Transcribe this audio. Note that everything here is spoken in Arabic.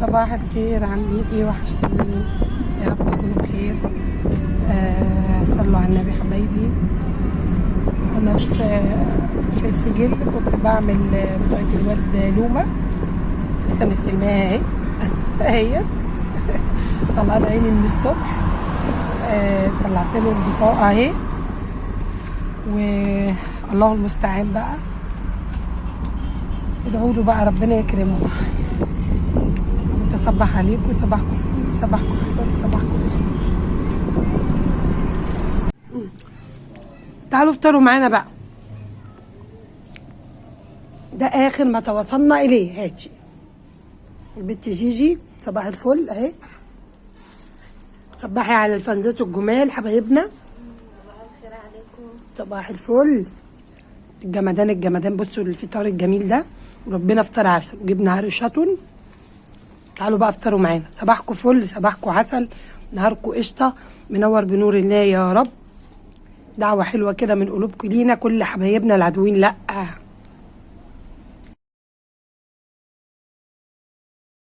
صباح الخير، عاملين ايه؟ وحشتوني، يا رب تكونوا بخير. صلوا على النبي حبايبي. انا في السجل كنت بعمل بطاقة الواد لومة، لسه مستلماها اهي. طلعت عيني من الصبح، طلعت له البطاقة اهي، والله المستعان بقى. ادعوا له بقى ربنا يكرمه. صباح عليكم، صباحكم فل، صباحكم حسن، صباحكم قشطة. تعالوا افطروا معانا بقى، ده اخر ما توصلنا اليه. هاتي البت جيجي، صباح الفل اهي. صباحي على الفنزات الجمال حبايبنا. صباح الخير عليكم. صباح الفل. الجمدان بصوا الفطار الجميل ده، وربنا افطر عسل، جبنا عرشاتون. تعالوا بقى افطروا معانا. صباحكم فل، صباحكم عسل، نهاركم قشطه، منور بنور الله يا رب. دعوه حلوه كده من قلوبكم لينا، كل حبايبنا العدوين لا